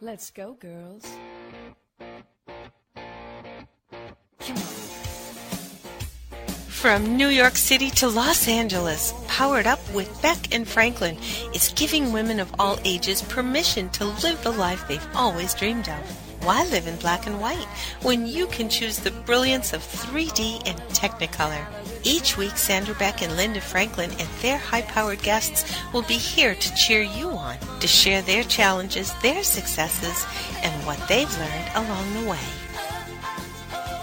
Let's go, girls. Come on. From New York City to Los Angeles, Powered Up with Beck and Franklin is giving women of all ages permission to live the life they've always dreamed of. Why live in black and white when you can choose the brilliance of 3D and Technicolor? Each week, Sandra, Beck, and Linda Franklin and their high-powered guests will be here to cheer you on, to share their challenges, their successes, and what they've learned along the way.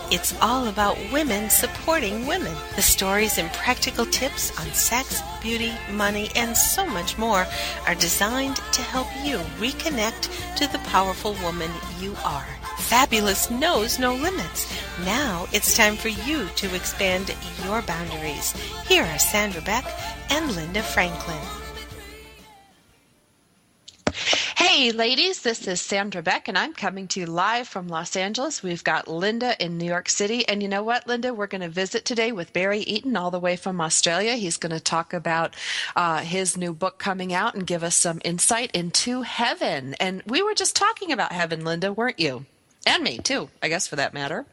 It's all about women supporting women. The stories and practical tips on sex, beauty, money, and so much more are designed to help you reconnect to the powerful woman you are. Fabulous knows no limits. Now it's time for you to expand your boundaries. Here are Sandra Beck and Linda Franklin. Hey ladies, this is Sandra Beck and I'm coming to you live from Los Angeles. We've got Linda in New York City. And you know what, Linda? We're going to visit today with Barry Eaton all the way from Australia. He's going to talk about his new book coming out and give us some insight into heaven. And we were just talking about heaven, Linda, weren't you? And me too, I guess, for that matter.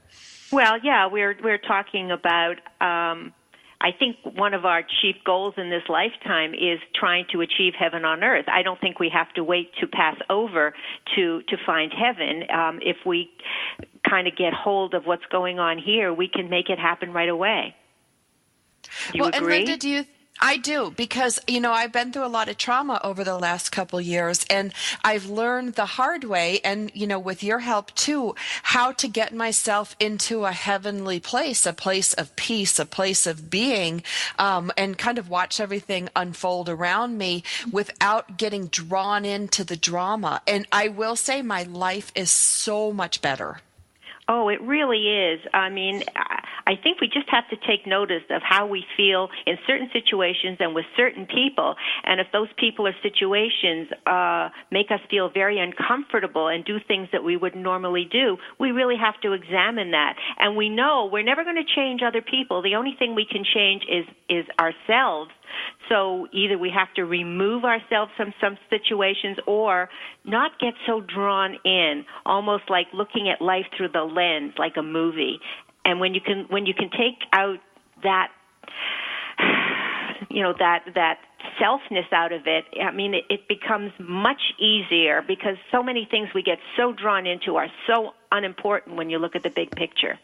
Well, yeah, we're talking about, I think one of our chief goals in this lifetime is trying to achieve heaven on earth. I don't think we have to wait to pass over to find heaven. If we kind of get hold of what's going on here, we can make it happen right away. Do you agree? And Linda, I do, because, I've been through a lot of trauma over the last couple years, and I've learned the hard way, and, with your help too, how to get myself into a heavenly place, a place of peace, a place of being, and kind of watch everything unfold around me without getting drawn into the drama. And I will say my life is so much better. Oh, it really is. I mean, I think we just have to take notice of how we feel in certain situations and with certain people. And if those people or situations make us feel very uncomfortable and do things that we wouldn't normally do, we really have to examine that. And we know we're never going to change other people. The only thing we can change is ourselves. So either we have to remove ourselves from some situations or not get so drawn in, almost like looking at life through the lens, like a movie. And when you can take out that, that selfness out of it, I mean, it becomes much easier because so many things we get so drawn into are so unimportant when you look at the big picture.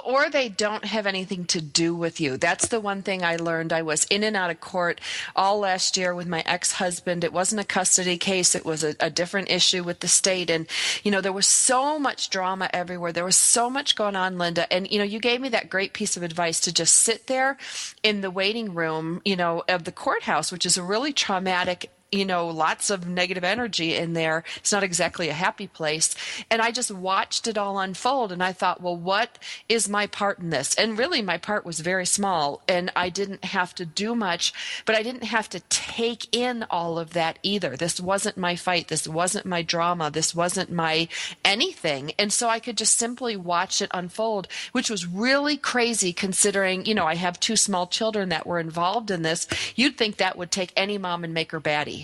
Or they don't have anything to do with you. That's the one thing I learned. I was in and out of court all last year with my ex-husband. It wasn't a custody case. It was a different issue with the state. And, there was so much drama everywhere. There was so much going on, Linda. And, you gave me that great piece of advice to just sit there in the waiting room, of the courthouse, which is a really traumatic lots of negative energy in there. It's not exactly a happy place. And I just watched it all unfold. And I thought, well, what is my part in this? And really, my part was very small. And I didn't have to do much, but I didn't have to take in all of that either. This wasn't my fight. This wasn't my drama. This wasn't my anything. And so I could just simply watch it unfold, which was really crazy considering, I have two small children that were involved in this. You'd think that would take any mom and make her batty.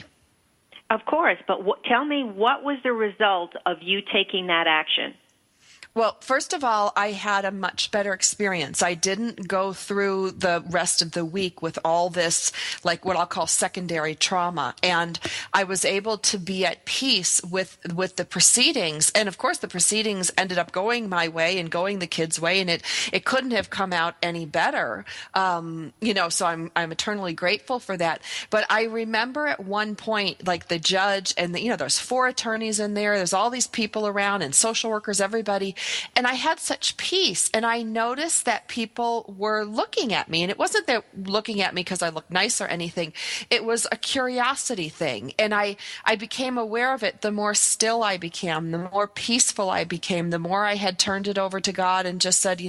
Of course, but tell me, what was the result of you taking that action? Well, first of all, I had a much better experience. I didn't go through the rest of the week with all this, like what I'll call secondary trauma. And I was able to be at peace with the proceedings. And of course, the proceedings ended up going my way and going the kids' way. And it couldn't have come out any better. So I'm eternally grateful for that. But I remember at one point, like the judge and there's 4 attorneys in there. There's all these people around and social workers, everybody. And I had such peace, and I noticed that people were looking at me, and it wasn't that looking at me because I looked nice or anything. It was a curiosity thing, and I became aware of it. The more still I became, the more peaceful I became, the more I had turned it over to God and just said,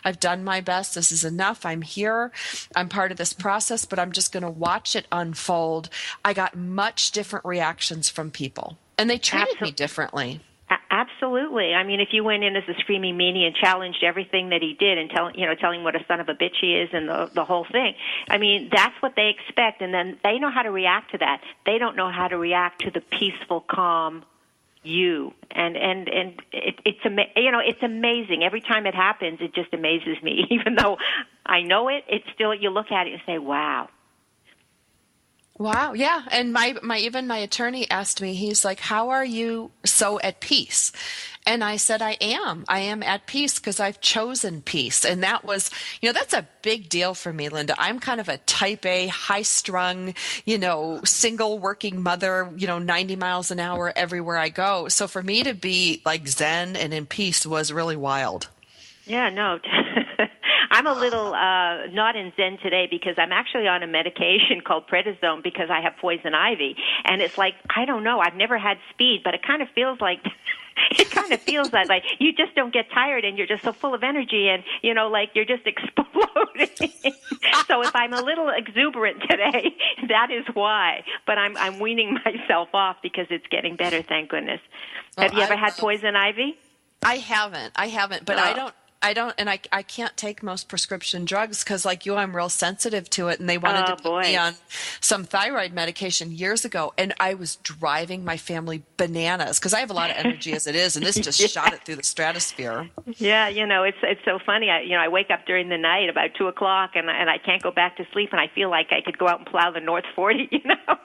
I've done my best. This is enough. I'm here. I'm part of this process, but I'm just going to watch it unfold. I got much different reactions from people, and they treated me differently. Absolutely. I mean, if you went in as a screaming meanie and challenged everything that he did and telling what a son of a bitch he is and the whole thing, I mean, that's what they expect, and then they know how to react to that. They don't know how to react to the peaceful, calm, you. And it's amazing. Every time it happens, it just amazes me. Even though I know it, it's still, you look at it and say, wow. Wow, yeah. And my attorney asked me, he's like, how are you so at peace? And I said, I am at peace because I've chosen peace. And that was, that's a big deal for me, Linda. I'm kind of a type A, high strung, single working mother, 90 miles an hour everywhere I go. So for me to be like Zen and in peace was really wild. Yeah, no. I'm a little not in Zen today because I'm actually on a medication called prednisone because I have poison ivy. And it's like, I don't know, I've never had speed, but it kind of feels like like you just don't get tired and you're just so full of energy and, like you're just exploding. So if I'm a little exuberant today, that is why. But I'm weaning myself off because it's getting better, thank goodness. Have you ever had poison ivy? I haven't, but I don't, and I can't take most prescription drugs because, like you, I'm real sensitive to it. And they wanted to put me on some thyroid medication years ago, and I was driving my family bananas because I have a lot of energy as it is, and this just shot it through the stratosphere. Yeah, it's so funny. I wake up during the night about 2:00, and I can't go back to sleep, and I feel like I could go out and plow the North 40.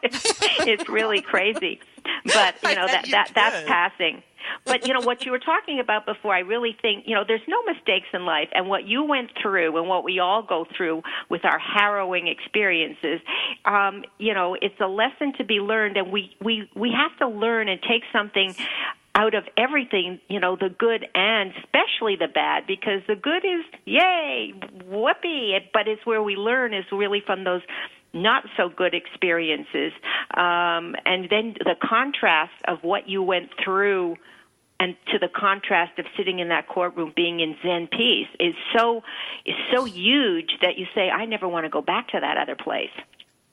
It's really crazy, but that's passing. But, what you were talking about before, I really think, there's no mistakes in life. And what you went through and what we all go through with our harrowing experiences, it's a lesson to be learned. And we have to learn and take something out of everything, the good and especially the bad, because the good is, yay, whoopee. But it's where we learn is really from those not so good experiences. And then the contrast of what you went through and to the contrast of sitting in that courtroom being in Zen peace is so huge that you say, I never want to go back to that other place.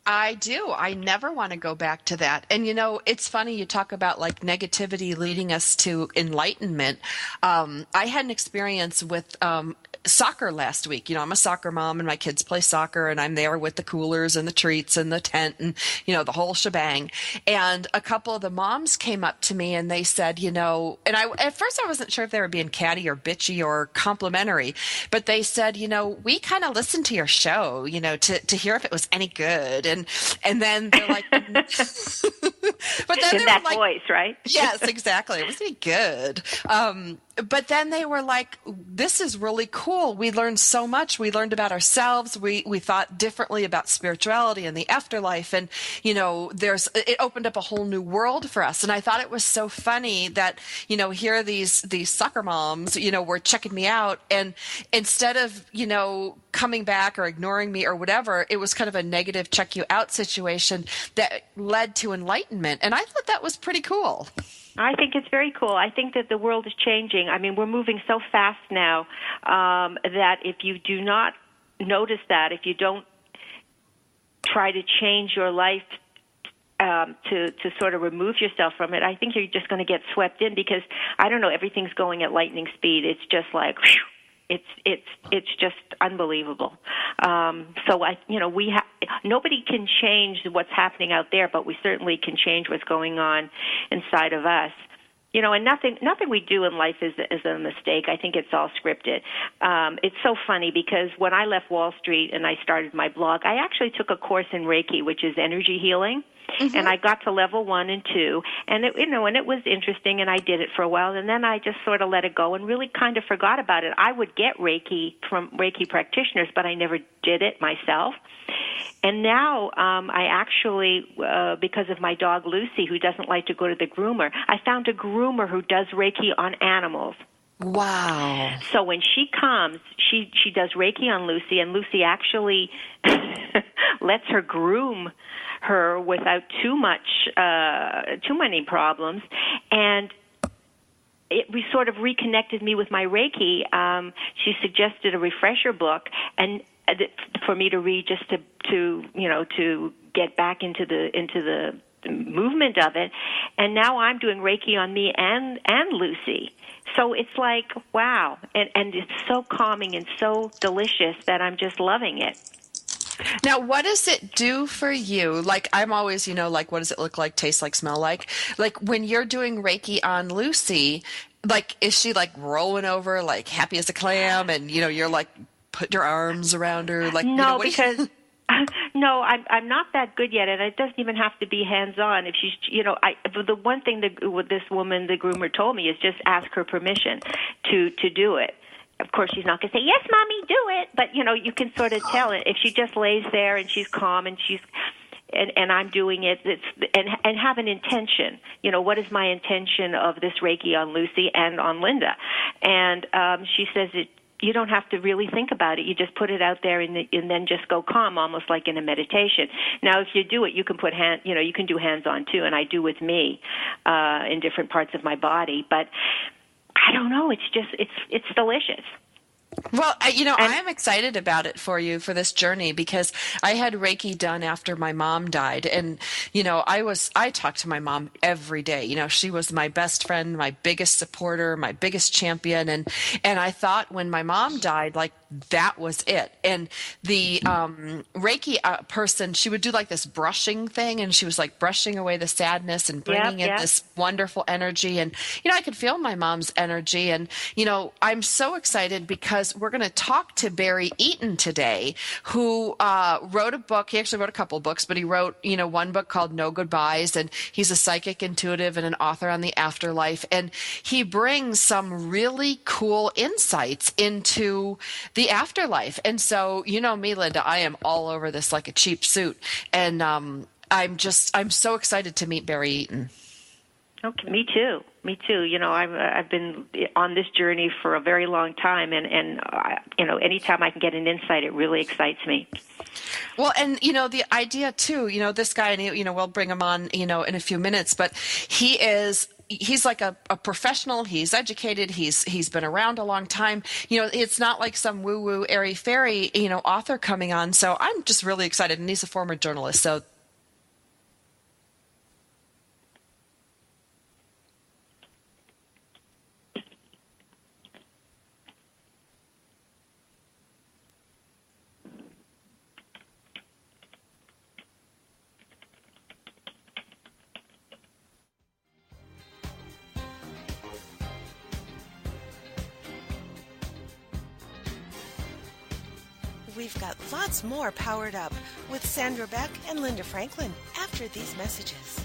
I do. I never want to go back to that. And, it's funny you talk about like negativity leading us to enlightenment. I had an experience with soccer last week. I'm a soccer mom and my kids play soccer and I'm there with the coolers and the treats and the tent and, the whole shebang. And a couple of the moms came up to me and they said, and at first I wasn't sure if they were being catty or bitchy or complimentary, but they said, we kind of listened to your show, to hear if it was any good. And then they're like, but then in that voice, right? Yes, exactly. It was pretty good. But then they were like, this is really cool. We learned so much. We learned about ourselves. We thought differently about spirituality and the afterlife. And, it opened up a whole new world for us. And I thought it was so funny that, here these soccer moms, were checking me out. And instead of, coming back or ignoring me or whatever, it was kind of a negative check you out situation that led to enlightenment. And I thought that was pretty cool. I think it's very cool. I think that the world is changing. I mean, we're moving so fast now that if you do not notice that, if you don't try to change your life to sort of remove yourself from it, I think you're just going to get swept in because, I don't know, everything's going at lightning speed. It's just like, whew, it's just unbelievable. So nobody can change what's happening out there, but we certainly can change what's going on inside of us. And nothing we do in life is a mistake. I think it's all scripted. It's so funny because when I left Wall Street and I started my blog, I actually took a course in Reiki, which is energy healing. Mm-hmm. And I got to level 1 and 2, and it was interesting, and I did it for a while, and then I just sort of let it go and really kind of forgot about it. I would get Reiki from Reiki practitioners, but I never did it myself. And now I actually, because of my dog Lucy, who doesn't like to go to the groomer, I found a groomer who does Reiki on animals. Wow. So when she comes, she does Reiki on Lucy, and Lucy actually lets her groom her without too many problems. And we sort of reconnected me with my Reiki. She suggested a refresher book and for me to read just to get back into the movement of it. And now I'm doing Reiki on me and Lucy. So it's like, wow. And it's so calming and so delicious that I'm just loving it. Now, what does it do for you? Like, I'm always, like, what does it look like, taste like, smell like? Like, when you're doing Reiki on Lucy, like, is she like rolling over, like, happy as a clam? And, you're like, put your arms around her? Like, no, because. No, I'm not that good yet, and it doesn't even have to be hands-on. If she's, the one thing that this woman, the groomer, told me is just ask her permission to do it. Of course, she's not going to say, yes, Mommy, do it. But, you can sort of tell it. If she just lays there and she's calm and and I'm doing it, and have an intention. What is my intention of this Reiki on Lucy and on Linda? And she says you don't have to really think about it. You just put it out there and then just go calm, almost like in a meditation. Now, if you do it, you can put you can do hands-on too, and I do with me in different parts of my body. But I don't know. It's just it's delicious. Well, I'm excited about it for you, for this journey, because I had Reiki done after my mom died. And, I talked to my mom every day. She was my best friend, my biggest supporter, my biggest champion. And I thought when my mom died, like, that was it. And the Reiki person, she would do like this brushing thing, and she was like brushing away the sadness and bringing in this wonderful energy. And, I could feel my mom's energy. And, I'm so excited because we're going to talk to Barry Eaton today, who wrote a book. He actually wrote a couple of books, but he wrote, one book called No Goodbyes, and he's a psychic intuitive and an author on the afterlife. And he brings some really cool insights into the afterlife. And so, me, Linda, I am all over this like a cheap suit. And I'm so excited to meet Barry Eaton. Okay, me too. I've been on this journey for a very long time, and anytime I can get an insight, it really excites me. Well, and the idea too, this guy, and we'll bring him on, in a few minutes, but he's like a professional. He's educated. He's been around a long time. It's not like some woo-woo airy-fairy, author coming on. So I'm just really excited, and he's a former journalist. So. We've got lots more Powered Up with Sandra Beck and Linda Franklin after these messages.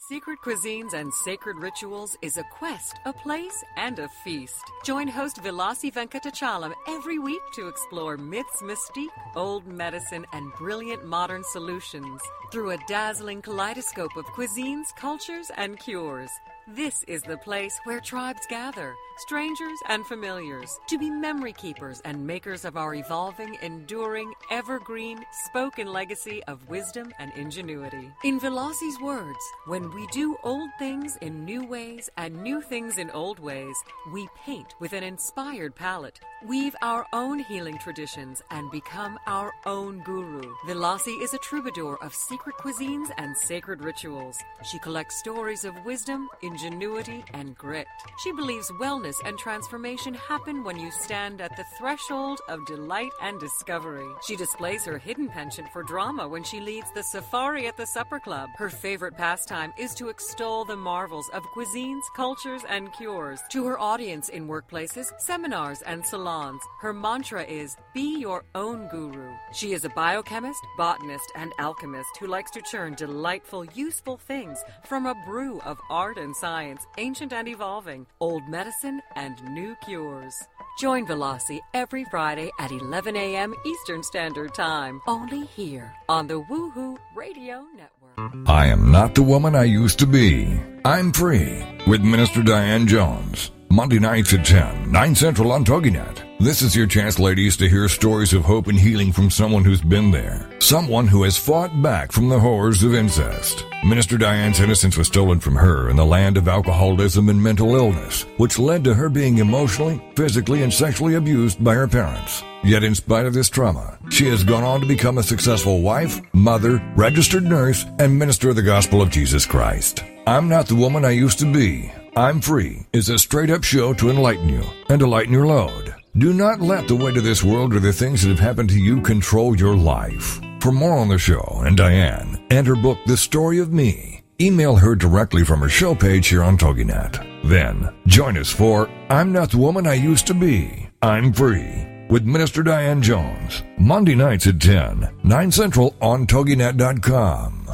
Secret Cuisines and Sacred Rituals is a quest, a place, and a feast. Join host Vilasi Venkatachalam every week to explore myths, mystique, old medicine, and brilliant modern solutions through a dazzling kaleidoscope of cuisines, cultures, and cures. This is the place where tribes gather, strangers and familiars, to be memory keepers and makers of our evolving, enduring, evergreen, spoken legacy of wisdom and ingenuity. In Vilasi's words, when we do old things in new ways and new things in old ways, we paint with an inspired palette, weave our own healing traditions, and become our own guru. Vilasi is a troubadour of secret cuisines and sacred rituals. She collects stories of wisdom, ingenuity, and grit. She believes wellness and transformation happen when you stand at the threshold of delight and discovery. She displays her hidden penchant for drama when she leads the safari at the supper club. Her favorite pastime is to extol the marvels of cuisines, cultures, and cures. To her audience in workplaces, seminars, and salons, her mantra is, be your own guru. She is a biochemist, botanist, and alchemist who likes to churn delightful, useful things from a brew of art and science, ancient and evolving, old medicine, and new cures. Join Vilasi every Friday at 11 a.m. Eastern Standard Time, only here on the Woohoo Radio Network. I am not the woman I used to be. I'm free with Minister Diane Jones. Monday nights at 10, 9 Central on TogiNet. This is your chance, ladies, to hear stories of hope and healing from someone who's been there. Someone who has fought back from the horrors of incest. Minister Diane's innocence was stolen from her in the land of alcoholism and mental illness, which led to her being emotionally, physically, and sexually abused by her parents. Yet in spite of this trauma, she has gone on to become a successful wife, mother, registered nurse, and minister of the gospel of Jesus Christ. I'm Not the Woman I Used to Be. I'm Free is a straight-up show to enlighten you and to lighten your load. Do not let the weight of this world or the things that have happened to you control your life. For more on the show and Diane and her book, The Story of Me, email her directly from her show page here on TogiNet. Then, join us for I'm Not the Woman I Used to Be. I'm Free with Minister Diane Jones. Monday nights at 10, 9 Central on TogiNet.com.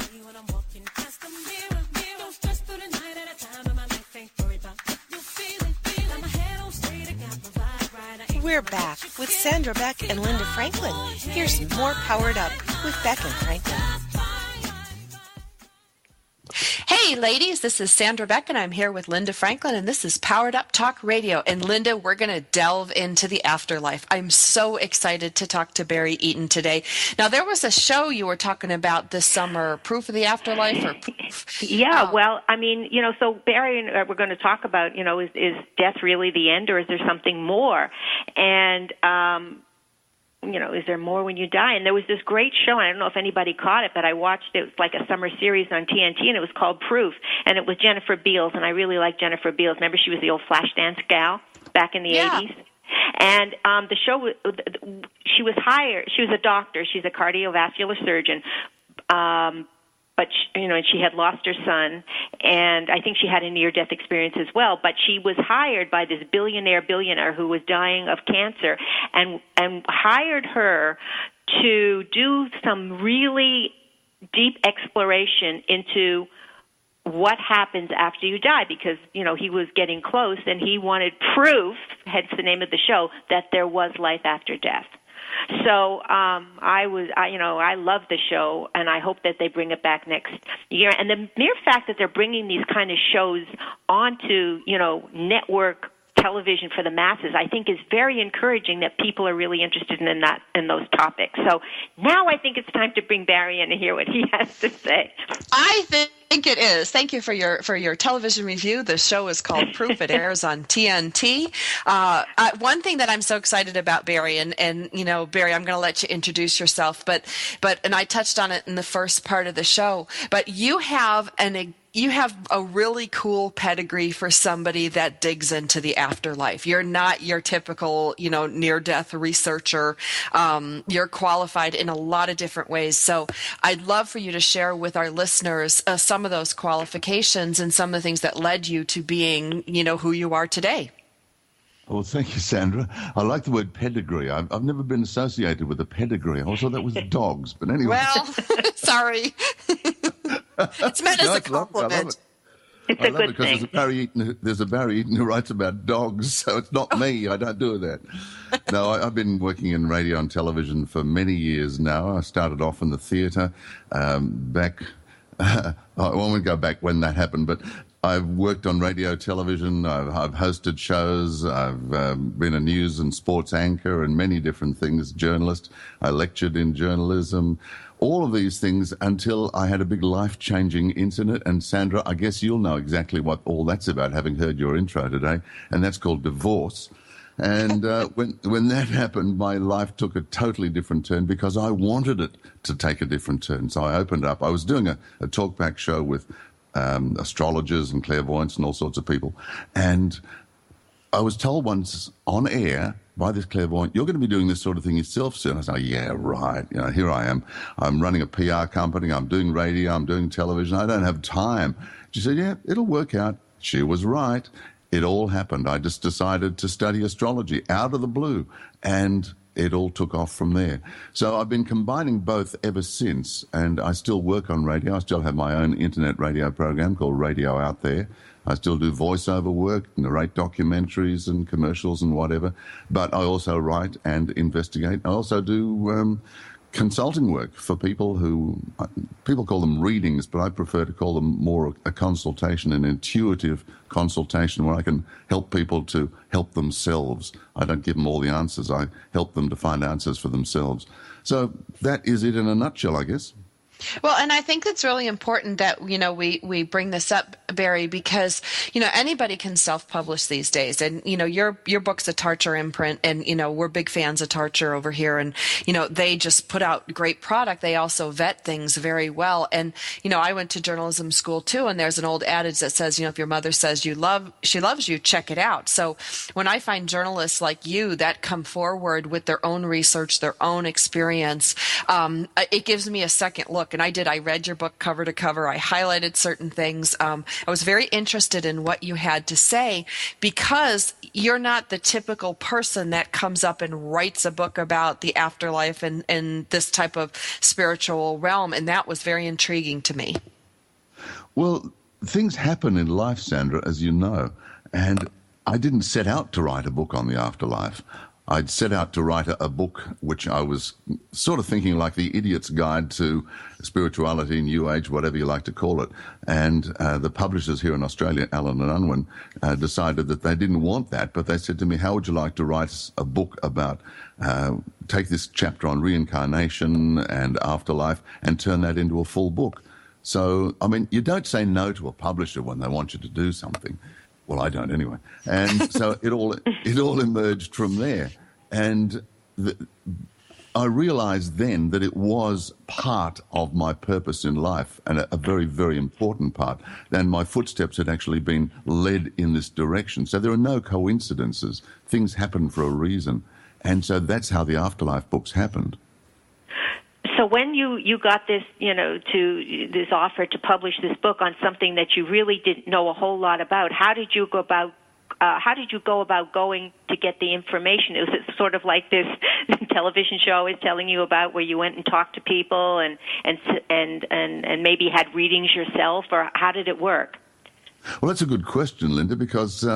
We're back with Sandra, Beck, and Linda Franklin. Here's more Powered Up with Beck and Franklin. Hey, ladies, this is Sandra Beck, and I'm here with Linda Franklin, and this is Powered Up Talk Radio. And Linda, we're going to delve into the afterlife. I'm so excited to talk to Barry Eaton today. Now, there was a show you were talking about this summer, Proof of the Afterlife? Or Yeah, well, I mean, so Barry and we're going to talk about, is death really the end, or is there something more? And is there more when you die? And there was this great show, and I don't know if anybody caught it, but I watched it. It was like a summer series on TNT, and it was called Proof, and it was Jennifer Beals, and I really like Jennifer Beals. Remember, she was the old Flashdance gal back in the 80s? And the show, she was hired. She was a doctor. She's a cardiovascular surgeon. But she had lost her son, and I think she had a near-death experience as well. But she was hired by this billionaire who was dying of cancer, and hired her to do some really deep exploration into what happens after you die, because he was getting close, and he wanted proof, hence the name of the show, that there was life after death. So I love the show, and I hope that they bring it back next year. And the mere fact that they're bringing these kind of shows onto, network television for the masses, I think is very encouraging that people are really interested in those topics. So now I think it's time to bring Barry in and hear what he has to say. I think it is. Thank you for your television review. The show is called Proof. It airs on TNT. One thing that I'm so excited about, Barry, and Barry, I'm going to let you introduce yourself, but I touched on it in the first part of the show, but you have a really cool pedigree for somebody that digs into the afterlife. You're not your typical, near-death researcher. You're qualified in a lot of different ways. So I'd love for you to share with our listeners some of those qualifications and some of the things that led you to being, who you are today. Well, thank you, Sandra. I like the word pedigree. I've never been associated with a pedigree. I always thought that was dogs, but anyway. Well, sorry. It's meant as a compliment. It's a good because thing. there's a Barry Eaton who writes about dogs, so it's not me. I don't do that. No, I've been working in radio and television for many years now. I started off in the theatre back. I won't go back when that happened, but I've worked on radio, television. I've hosted shows. I've been a news and sports anchor and many different things. Journalist. I lectured in journalism. All of these things until I had a big life-changing incident. And Sandra, I guess you'll know exactly what all that's about, having heard your intro today, and that's called divorce. And when that happened, my life took a totally different turn because I wanted it to take a different turn. So I opened up. I was doing a talkback show with astrologers and clairvoyants and all sorts of people. And I was told once on air by this clairvoyant, you're going to be doing this sort of thing yourself soon. I said, yeah, right. Here I am. I'm running a PR company. I'm doing radio. I'm doing television. I don't have time. She said, yeah, it'll work out. She was right. It all happened. I just decided to study astrology out of the blue, and it all took off from there. So I've been combining both ever since, and I still work on radio. I still have my own internet radio program called Radio Out There. I still do voiceover work, narrate documentaries and commercials and whatever, but I also write and investigate. I also do consulting work for people who, people call them readings, but I prefer to call them more a consultation, an intuitive consultation where I can help people to help themselves. I don't give them all the answers. I help them to find answers for themselves. So that is it in a nutshell, I guess. Well, and I think it's really important that, we bring this up, Barry, because, anybody can self-publish these days. And, your book's a Tarcher imprint, and, we're big fans of Tarcher over here. And, they just put out great product. They also vet things very well. And, I went to journalism school too, and there's an old adage that says, if your mother says she loves you, check it out. So when I find journalists like you that come forward with their own research, their own experience, it gives me a second look. And I read your book cover to cover. I highlighted certain things. I was very interested in what you had to say because you're not the typical person that comes up and writes a book about the afterlife and this type of spiritual realm. And that was very intriguing to me. Well, things happen in life, Sandra, as you know. And I didn't set out to write a book on the afterlife. I'd set out to write a book which I was sort of thinking like the idiot's guide to spirituality, New Age, whatever you like to call it. And the publishers here in Australia, Allen and Unwin, decided that they didn't want that, but they said to me, how would you like to write a book about, take this chapter on reincarnation and afterlife and turn that into a full book? So, I mean, you don't say no to a publisher when they want you to do something. Well, I don't anyway. And so it all emerged from there. And I realized then that it was part of my purpose in life and a very, very important part. And my footsteps had actually been led in this direction. So there are no coincidences. Things happen for a reason. And so that's how the Afterlife books happened. So when you got this, to this offer to publish this book on something that you really didn't know a whole lot about, how did you go about going to get the information? Was it sort of like this television show I was telling you about, where you went and talked to people and maybe had readings yourself, or how did it work? Well, that's a good question, Linda, because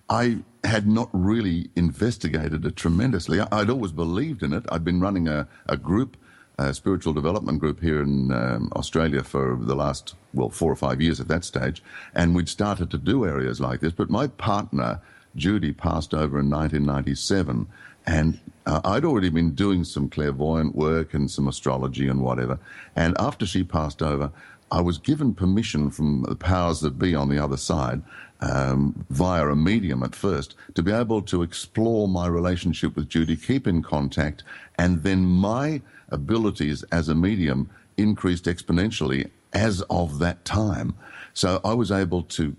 I had not really investigated it tremendously. I'd always believed in it. I'd been running a group, a spiritual development group here in Australia for the last, 4 or 5 years at that stage, and we'd started to do areas like this. But my partner, Judy, passed over in 1997, and I'd already been doing some clairvoyant work and some astrology and whatever. And after she passed over, I was given permission from the powers that be on the other side, via a medium at first, to be able to explore my relationship with Judy, keep in contact, and then my abilities as a medium increased exponentially as of that time. So I was able to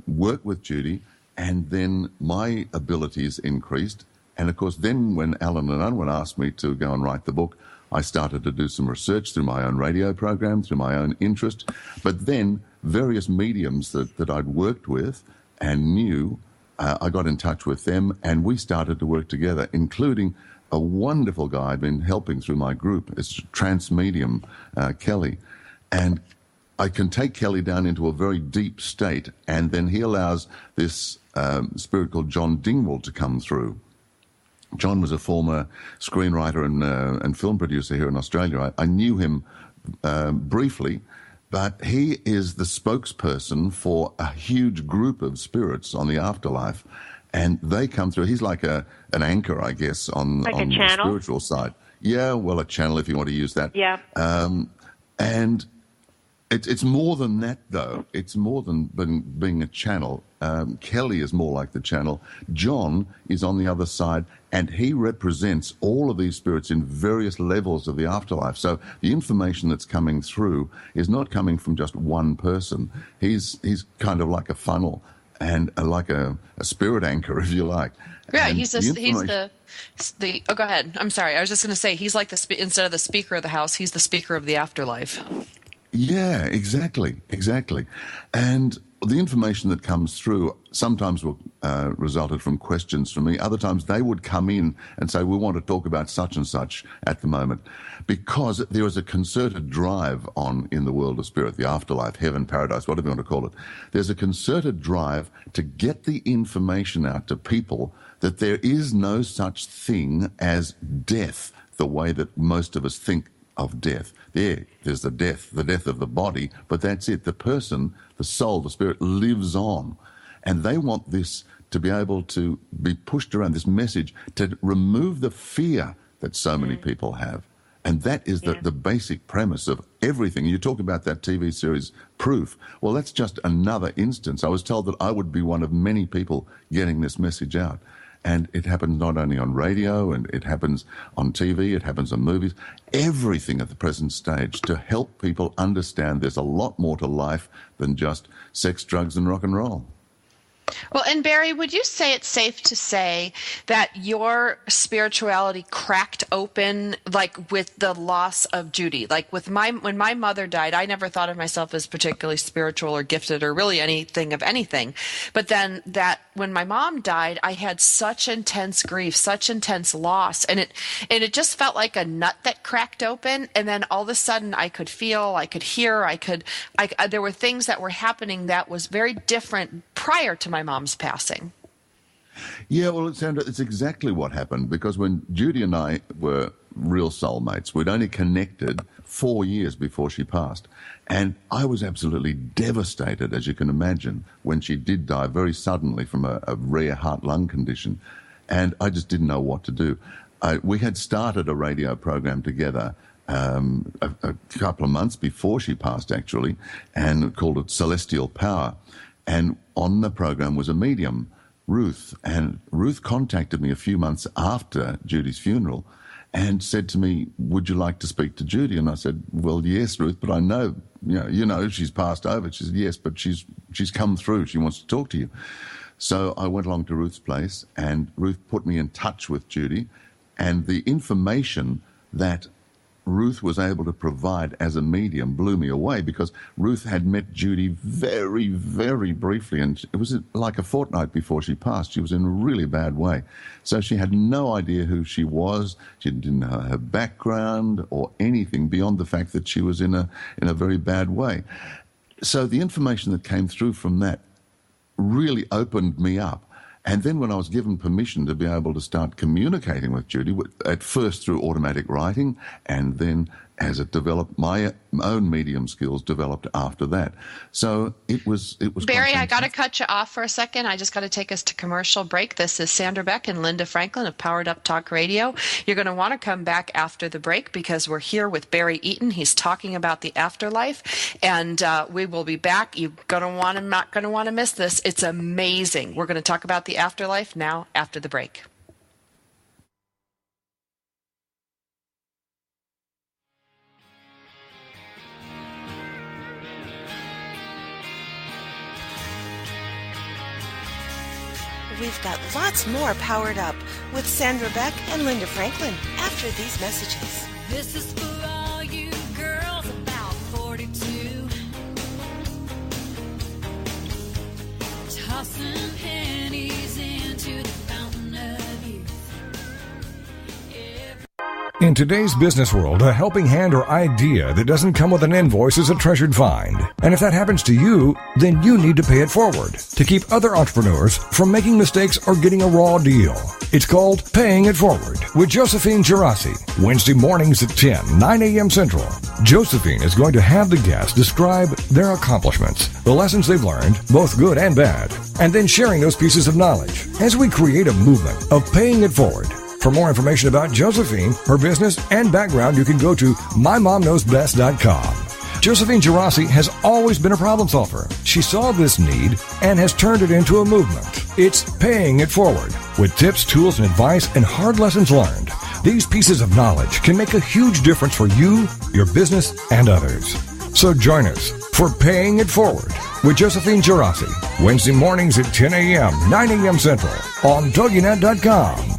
work with Judy, and then my abilities increased. And of course, then when Allen and Unwin asked me to go and write the book, I started to do some research through my own radio program, through my own interest. But then various mediums that I'd worked with and knew, I got in touch with them, and we started to work together, including a wonderful guy I've been helping through my group. It's trance medium, Kelly. And I can take Kelly down into a very deep state, and then he allows this spirit called John Dingwall to come through. John was a former screenwriter and film producer here in Australia. I knew him briefly, but he is the spokesperson for a huge group of spirits on the afterlife. And they come through. He's like an anchor, I guess, on the spiritual side. Yeah, well, a channel, if you want to use that. Yeah. And it's more than that, though. It's more than being a channel. Kelly is more like the channel. John is on the other side, and he represents all of these spirits in various levels of the afterlife. So the information that's coming through is not coming from just one person. He's kind of like a funnel, and like a spirit anchor, if you like. Yeah, and he's the oh, go ahead. I'm sorry. I was just going to say, he's like instead of the speaker of the house, he's the speaker of the afterlife. Yeah, exactly. And the information that comes through sometimes resulted from questions from me. Other times they would come in and say, we want to talk about such and such at the moment, because there is a concerted drive on in the world of spirit, the afterlife, heaven, paradise, whatever you want to call it. There's a concerted drive to get the information out to people that there is no such thing as death. the way that most of us think of death. There's the death of the body, but that's it. The person, the soul, the spirit lives on. And they want this to be able to be pushed around, this message, to remove the fear that so many people have. And that is the basic premise of everything. You talk about that TV series, Proof. Well, that's just another instance. I was told that I would be one of many people getting this message out. And it happens not only on radio, and it happens on TV, it happens on movies, everything at the present stage to help people understand there's a lot more to life than just sex, drugs, and rock and roll. Well, and Barry, would you say it's safe to say that your spirituality cracked open, like with the loss of Judy? Like when my mother died, I never thought of myself as particularly spiritual or gifted or really anything of anything. But then that when my mom died, I had such intense grief, such intense loss, and it just felt like a nut that cracked open. And then all of a sudden, I could feel, I could hear, there were things that were happening that was very different prior to my mom's passing. Yeah, well, Sandra, it's exactly what happened, because when Judy and I were real soulmates, we'd only connected 4 years before she passed. And I was absolutely devastated, as you can imagine, when she did die very suddenly from a rare heart-lung condition. And I just didn't know what to do. We had started a radio program together a couple of months before she passed, actually, and called it Celestial Power. And on the program was a medium, Ruth. And Ruth contacted me a few months after Judy's funeral and said to me, "Would you like to speak to Judy?" And I said, "Well, yes, Ruth, but I know, you know, she's passed over." She said, "Yes, but she's come through. She wants to talk to you." So I went along to Ruth's place, and Ruth put me in touch with Judy. And the information that Ruth was able to provide as a medium blew me away, because Ruth had met Judy very, very briefly, and it was like a fortnight before she passed. She was in a really bad way. So she had no idea who she was. She didn't know her background or anything beyond the fact that she was in a very bad way. So the information that came through from that really opened me up. And then when I was given permission to be able to start communicating with Judy, at first through automatic writing, and then as it developed, my own medium skills developed after that. So it was Barry, I got to cut you off for a second. I just got to take us to commercial break. This is Sandra Beck and Linda Franklin of Powered Up Talk Radio. You're going to want to come back after the break, because we're here with Barry Eaton. He's talking about the afterlife, and we will be back. You're not going to want to miss this. It's amazing. We're going to talk about the afterlife now after the break. We've got lots more Powered Up with Sandra Beck and Linda Franklin after these messages. This is for all you girls about 42. Tossing pennies into the fountain of youth. In today's business world, a helping hand or idea that doesn't come with an invoice is a treasured find. And if that happens to you, then you need to pay it forward to keep other entrepreneurs from making mistakes or getting a raw deal. It's called Paying It Forward with Josephine Gerasi, Wednesday mornings at 9 a.m. Central. Josephine is going to have the guests describe their accomplishments, the lessons they've learned, both good and bad, and then sharing those pieces of knowledge as we create a movement of paying it forward. For more information about Josephine, her business, and background, you can go to mymomknowsbest.com. Josephine Gerasi has always been a problem solver. She saw this need and has turned it into a movement. It's Paying It Forward, with tips, tools, and advice and hard lessons learned. These pieces of knowledge can make a huge difference for you, your business, and others. So join us for Paying It Forward with Josephine Gerasi, Wednesday mornings at 10 a.m., 9 a.m. Central on TogiNet.com.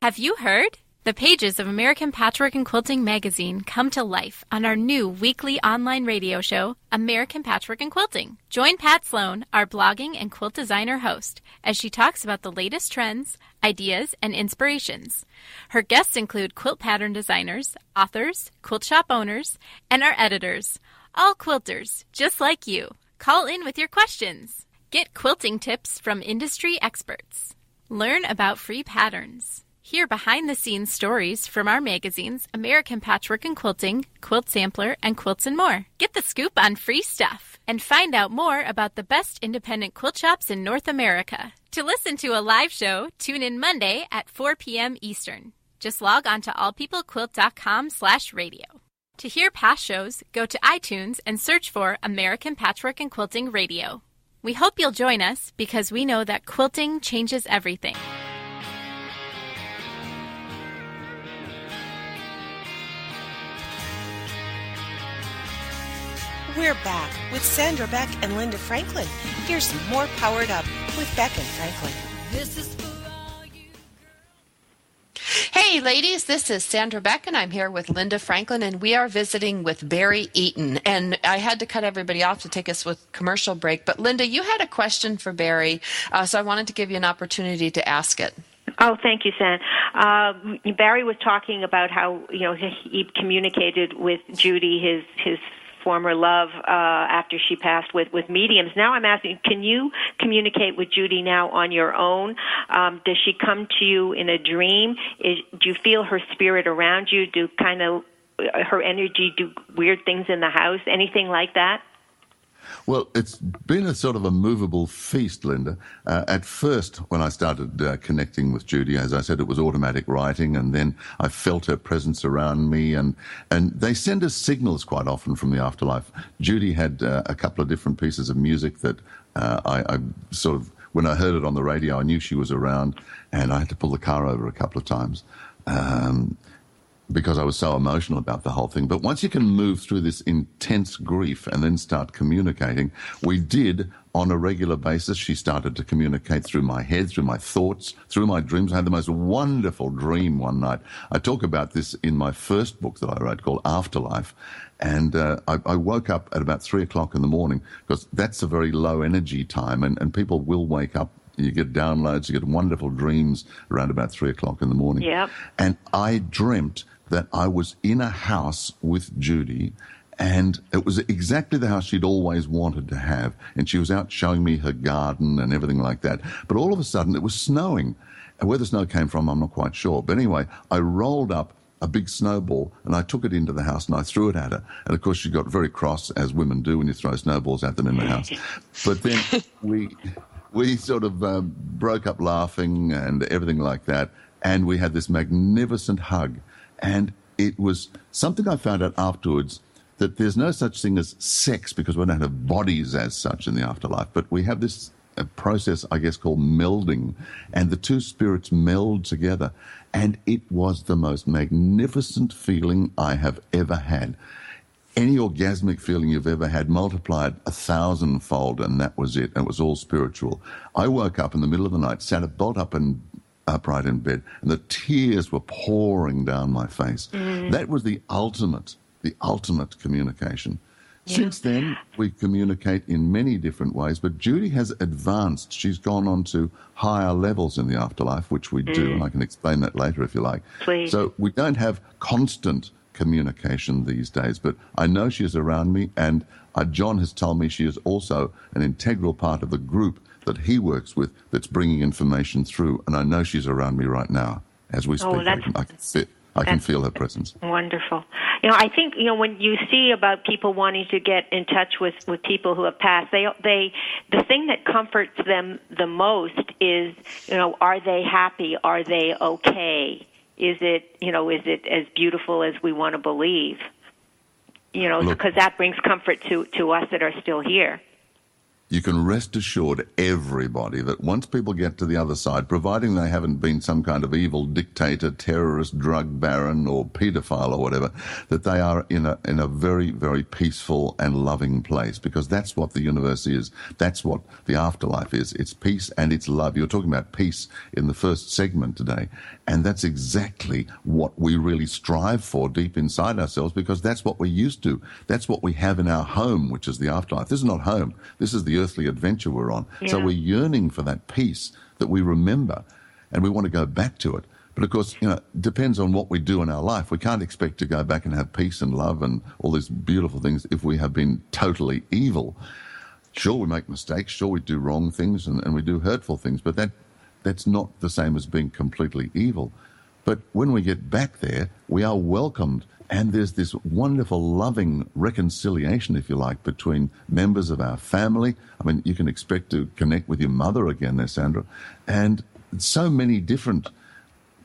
Have you heard? The pages of American Patchwork and Quilting magazine come to life on our new weekly online radio show, American Patchwork and Quilting. Join Pat Sloan, our blogging and quilt designer host, as she talks about the latest trends, ideas, and inspirations. Her guests include quilt pattern designers, authors, quilt shop owners, and our editors, all quilters, just like you. Call in with your questions. Get quilting tips from industry experts. Learn about free patterns. Hear behind-the-scenes stories from our magazines, American Patchwork and Quilting, Quilt Sampler, and Quilts and More. Get the scoop on free stuff and find out more about the best independent quilt shops in North America. To listen to a live show, tune in Monday at 4 p.m. Eastern. Just log on to allpeoplequilt.com/radio. To hear past shows, go to iTunes and search for American Patchwork and Quilting Radio. We hope you'll join us because we know that quilting changes everything. We're back with Sandra Beck and Linda Franklin. Here's more Powered Up with Beck and Franklin. This is for all you. Hey, ladies, this is Sandra Beck, and I'm here with Linda Franklin, and we are visiting with Barry Eaton. And I had to cut everybody off to take us with commercial break. But, Linda, you had a question for Barry, so I wanted to give you an opportunity to ask it. Oh, thank you, San. Barry was talking about how he communicated with Judy, his former love, after she passed with mediums. Now I'm asking, can you communicate with Judy now on your own? Does she come to you in a dream? Do you feel her spirit around you? Do kind of her energy do weird things in the house? Anything like that? Well, it's been a sort of a movable feast, Linda. At first, when I started connecting with Judy, as I said, it was automatic writing, and then I felt her presence around me, and they send us signals quite often from the afterlife. Judy had a couple of different pieces of music that I sort of, when I heard it on the radio, I knew she was around, and I had to pull the car over a couple of times. Because I was so emotional about the whole thing. But once you can move through this intense grief and then start communicating, we did on a regular basis. She started to communicate through my head, through my thoughts, through my dreams. I had the most wonderful dream one night. I talk about this in my first book that I wrote called Afterlife. And I woke up at about 3 o'clock in the morning because that's a very low energy time, and people will wake up. You get downloads, you get wonderful dreams around about 3 o'clock in the morning. Yep. And I dreamt that I was in a house with Judy, and it was exactly the house she'd always wanted to have. And she was out showing me her garden and everything like that. But all of a sudden, it was snowing. And where the snow came from, I'm not quite sure. But anyway, I rolled up a big snowball, and I took it into the house, and I threw it at her. And, of course, she got very cross, as women do when you throw snowballs at them in the house. But then we sort of broke up laughing and everything like that, and we had this magnificent hug. And it was something I found out afterwards, that there's no such thing as sex because we don't have bodies as such in the afterlife, but we have this process, I guess, called melding, and the two spirits meld together. And it was the most magnificent feeling I have ever had. Any orgasmic feeling you've ever had multiplied 1,000-fold, and that was it. And it was all spiritual. I woke up in the middle of the night, sat bolt upright in bed, and the tears were pouring down my face. That was the ultimate communication. Yeah. Since then, we communicate in many different ways, but Judy has advanced. She's gone on to higher levels in the afterlife, which we do, and I can explain that later if you like. Please. So we don't have constant communication these days, but I know she is around me, and John has told me she is also an integral part of the group that he works with that's bringing information through, and I know she's around me right now as we speak. I can feel her presence. Wonderful. I think, when you see about people wanting to get in touch with people who have passed, the thing that comforts them the most is, are they happy? Are they okay? Is it as beautiful as we want to believe? Because that brings comfort to us that are still here. You can rest assured, everybody, that once people get to the other side, providing they haven't been some kind of evil dictator, terrorist, drug baron, or paedophile or whatever, that they are in a very, very peaceful and loving place, because that's what the universe is. That's what the afterlife is. It's peace and it's love. You were talking about peace in the first segment today, and that's exactly what we really strive for deep inside ourselves, because that's what we're used to. That's what we have in our home, which is the afterlife. This is not home. This is the earthly adventure we're on. Yeah. So we're yearning for that peace that we remember, and we want to go back to it. But of course, it depends on what we do in our life. We can't expect to go back and have peace and love and all these beautiful things if we have been totally evil. Sure, we make mistakes. Sure, we do wrong things and we do hurtful things, but that's not the same as being completely evil. But when we get back there, we are welcomed. And there's this wonderful, loving reconciliation, if you like, between members of our family. I mean, you can expect to connect with your mother again there, Sandra. And so many different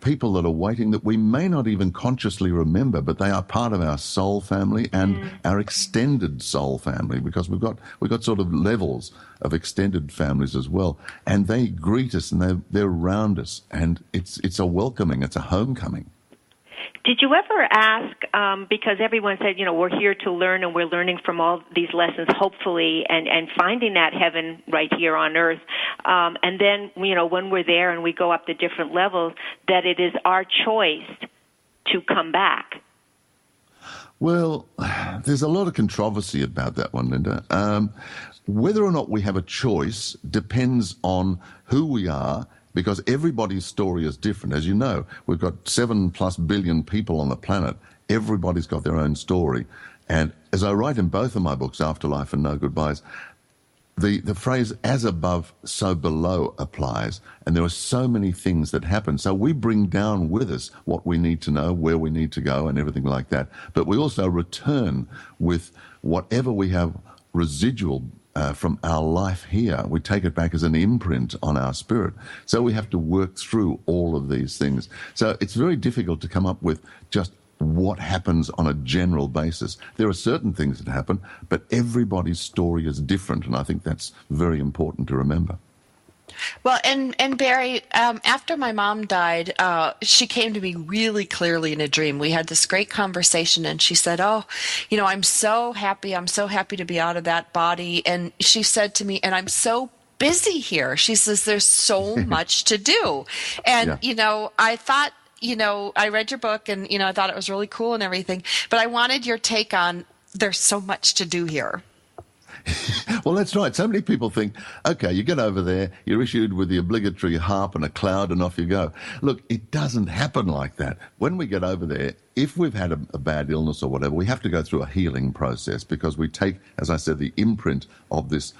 people that are waiting that we may not even consciously remember, but they are part of our soul family and our extended soul family, because we've got sort of levels of extended families as well. And they greet us and they're around us. And it's a welcoming, it's a homecoming. Did you ever ask, because everyone said, we're here to learn and we're learning from all these lessons, hopefully, and finding that heaven right here on earth. And then, when we're there and we go up the different levels, that it is our choice to come back. Well, there's a lot of controversy about that one, Linda. Whether or not we have a choice depends on who we are, because everybody's story is different. As you know, we've got 7+ billion people on the planet. Everybody's got their own story. And as I write in both of my books, Afterlife and No Goodbyes, the phrase as above, so below applies. And there are so many things that happen. So we bring down with us what we need to know, where we need to go, and everything like that. But we also return with whatever we have residual from our life here. We take it back as an imprint on our spirit. So we have to work through all of these things. So it's very difficult to come up with just what happens on a general basis. There are certain things that happen, but everybody's story is different, and I think that's very important to remember. Well, and Barry, after my mom died, she came to me really clearly in a dream. We had this great conversation, and she said, I'm so happy to be out of that body. And she said to me, and I'm so busy here. She says, there's so much to do. And, I thought, I read your book and, I thought it was really cool and everything, but I wanted your take on there's so much to do here. Well, that's right. So many people think, okay, you get over there, you're issued with the obligatory harp and a cloud and off you go. Look, it doesn't happen like that. When we get over there, if we've had a bad illness or whatever, we have to go through a healing process, because we take, as I said, the imprint of this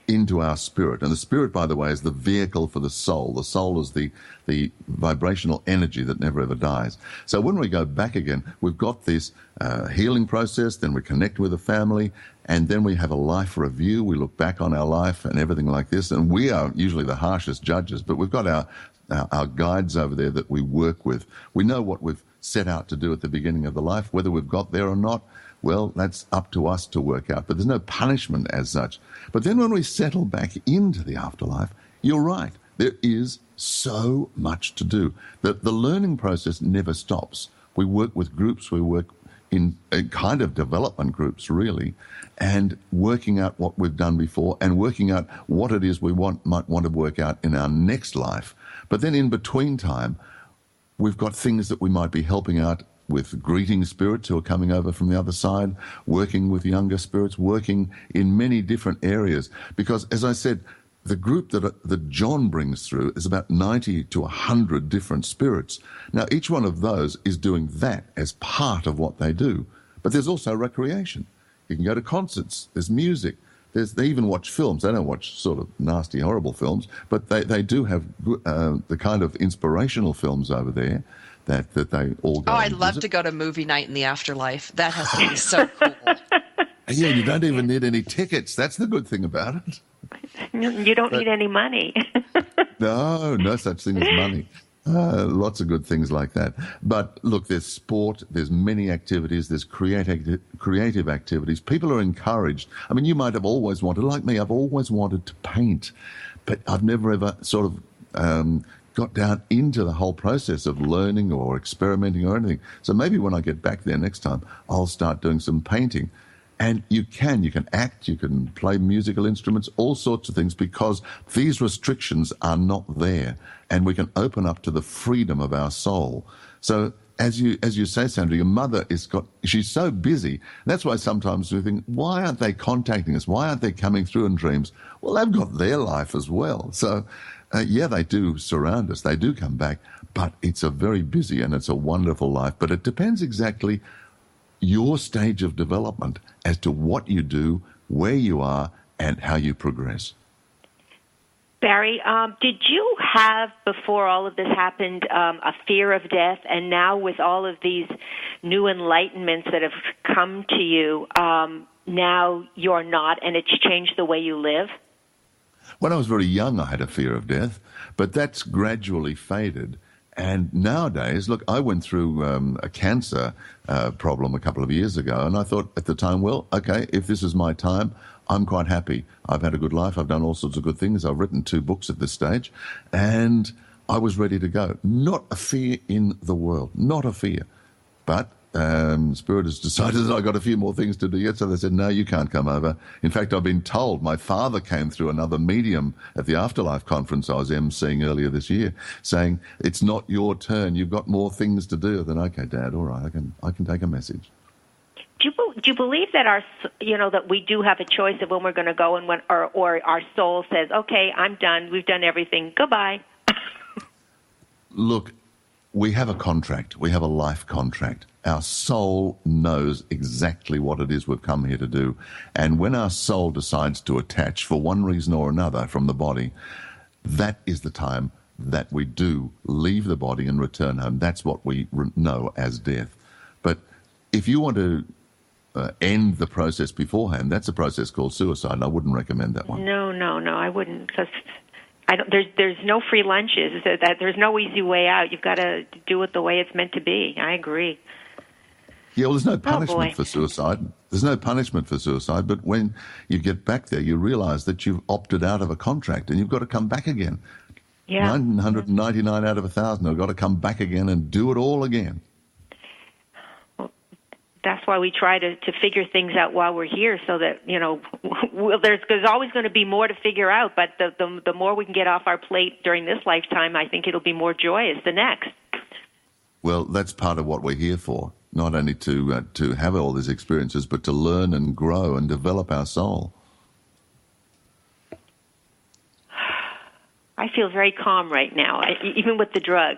into our spirit. And the spirit, by the way, is the vehicle for the soul. The soul is the vibrational energy that never ever dies. So when we go back again, we've got this healing process, then we connect with the family, and then we have a life review. We look back on our life and everything like this, and we are usually the harshest judges, but we've got our guides over there that we work with. We know what we've set out to do at the beginning of the life. Whether we've got there or not, well, that's up to us to work out. But there's no punishment as such. But then when we settle back into the afterlife, you're right. There is so much to do. The learning process never stops. We work with groups. We work in a kind of development groups, really, and working out what we've done before and working out what it is we might want to work out in our next life. But then in between time, we've got things that we might be helping out with greeting spirits who are coming over from the other side, working with younger spirits, working in many different areas. Because, as I said, the group that John brings through is about 90 to 100 different spirits. Now, each one of those is doing that as part of what they do. But there's also recreation. You can go to concerts. There's music. They even watch films. They don't watch sort of nasty, horrible films, but they do have the kind of inspirational films over there that they all go. Oh, I'd love to go to movie night in the afterlife. That has to be so cool. Yeah, you don't even need any tickets. That's the good thing about it. You don't need any money. No such thing as money. Lots of good things like that. But look, there's sport, there's many activities, there's creative activities. People are encouraged. I mean, you might have always wanted, like me, I've always wanted to paint, but I've never ever sort of got down into the whole process of learning or experimenting or anything. So maybe when I get back there next time, I'll start doing some painting. And you can act, you can play musical instruments, all sorts of things, because these restrictions are not there, and we can open up to the freedom of our soul. So as you say, Sandra, your mother she's so busy. That's why sometimes we think, why aren't they contacting us? Why aren't they coming through in dreams? Well, they've got their life as well. So yeah, they do surround us. They do come back, but it's a very busy and it's a wonderful life. But it depends exactly your stage of development as to what you do, where you are, and how you progress. Barry, did you have, before all of this happened, a fear of death? And now with all of these new enlightenments that have come to you, now you're not, and it's changed the way you live? When I was very young, I had a fear of death, but that's gradually faded. And nowadays, look, I went through a cancer problem a couple of years ago, and I thought at the time, well, okay, if this is my time, I'm quite happy. I've had a good life. I've done all sorts of good things. I've written 2 books at this stage, and I was ready to go. Not a fear in the world, not a fear. But Spirit has decided that I got a few more things to do yet, so they said, no, you can't come over. In fact, I've been told, my father came through another medium at the Afterlife conference I was emceeing earlier this year, saying, it's not your turn, you've got more things to do. Then, okay, Dad, all right, I can take a message. Do you believe that that we do have a choice of when we're going to go, and when, or our soul says, okay, I'm done, we've done everything, goodbye? Look, we have a contract. We have a life contract. Our soul knows exactly what it is we've come here to do. And when our soul decides to attach for one reason or another from the body, that is the time that we do leave the body and return home. That's what we know as death. But if you want to end the process beforehand, that's a process called suicide, and I wouldn't recommend that one. No, I wouldn't, because there's no free lunches. There's no easy way out. You've got to do it the way it's meant to be. I agree. Yeah, well, there's no punishment for suicide. There's no punishment for suicide, but when you get back there, you realize that you've opted out of a contract and you've got to come back again. Yeah. 999 out of 1,000 have got to come back again and do it all again. Well, that's why we try to figure things out while we're here, so that, there's always going to be more to figure out, but the more we can get off our plate during this lifetime, I think it'll be more joyous the next. Well, that's part of what we're here for. Not only to have all these experiences, but to learn and grow and develop our soul. I feel very calm right now, even with the drug.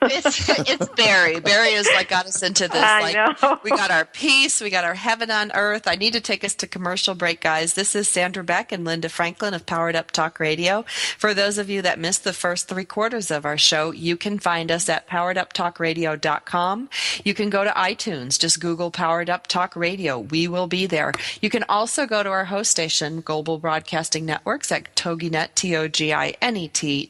It's Barry. Barry has got us into this. I know. We got our peace. We got our heaven on earth. I need to take us to commercial break, guys. This is Sandra Beck and Linda Franklin of Powered Up Talk Radio. For those of you that missed the first 3/4 of our show, you can find us at powereduptalkradio.com. You can go to iTunes. Just Google Powered Up Talk Radio. We will be there. You can also go to our host station, Global Broadcasting Networks, at TogiNet,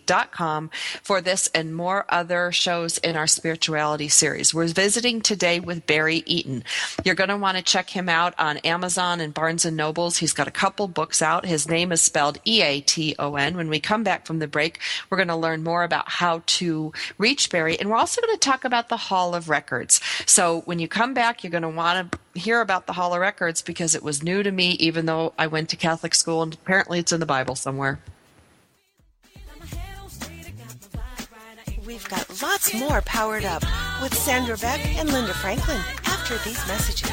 TOGINET.com, for this and more other shows in our spirituality series. We're visiting today with Barry Eaton. You're going to want to check him out on Amazon and Barnes & Nobles. He's got a couple books out. His name is spelled E-A-T-O-N. When we come back from the break, we're going to learn more about how to reach Barry, and we're also going to talk about the Hall of Records. So when you come back, you're going to want to hear about the Hall of Records, because it was new to me, even though I went to Catholic school, and apparently it's in the Bible somewhere. We've got lots more Powered Up with Sandra Beck and Linda Franklin after these messages.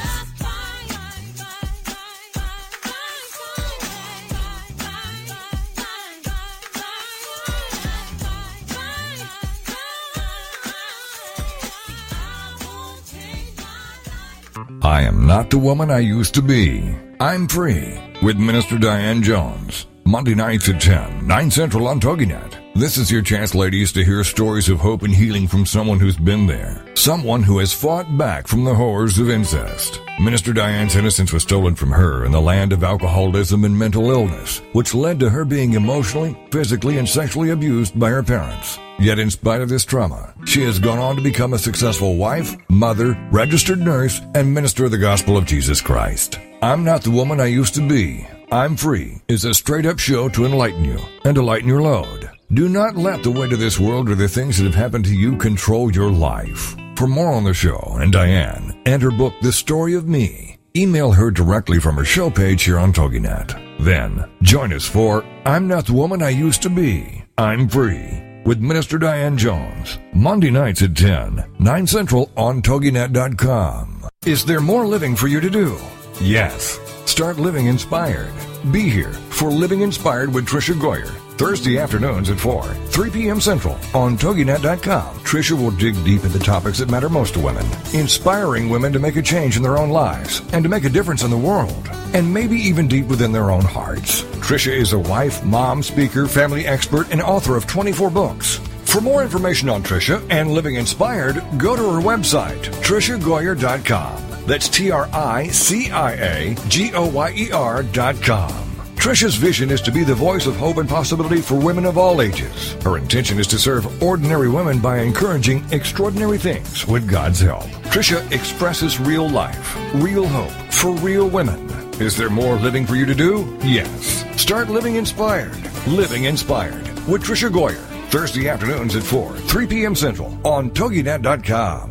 I am not the woman I used to be. I'm free with Minister Diane Jones. Monday nights at 10, 9 Central on TogiNet. This is your chance, ladies, to hear stories of hope and healing from someone who's been there. Someone who has fought back from the horrors of incest. Minister Diane's innocence was stolen from her in the land of alcoholism and mental illness, which led to her being emotionally, physically, and sexually abused by her parents. Yet in spite of this trauma, she has gone on to become a successful wife, mother, registered nurse, and minister of the gospel of Jesus Christ. I'm not the woman I used to be. I'm Free is a straight-up show to enlighten you and to lighten your load. Do not let the weight of this world or the things that have happened to you control your life. For more on the show and Diane and her book, The Story of Me, email her directly from her show page here on TogiNet. Then, join us for I'm Not the Woman I Used to Be. I'm Free with Minister Diane Jones. Monday nights at 10, 9 Central on TogiNet.com. Is there more living for you to do? Yes. Start living inspired. Be here for Living Inspired with Tricia Goyer, Thursday afternoons at 4, 3 p.m. Central on TogiNet.com. Tricia will dig deep into topics that matter most to women, inspiring women to make a change in their own lives and to make a difference in the world, and maybe even deep within their own hearts. Tricia is a wife, mom, speaker, family expert, and author of 24 books. For more information on Tricia and Living Inspired, go to her website, TriciaGoyer.com. That's TriciaGoyer.com. Tricia's vision is to be the voice of hope and possibility for women of all ages. Her intention is to serve ordinary women by encouraging extraordinary things with God's help. Tricia expresses real life, real hope for real women. Is there more living for you to do? Yes. Start living inspired. Living Inspired with Tricia Goyer. Thursday afternoons at 4, 3 p.m. Central on TogiNet.com.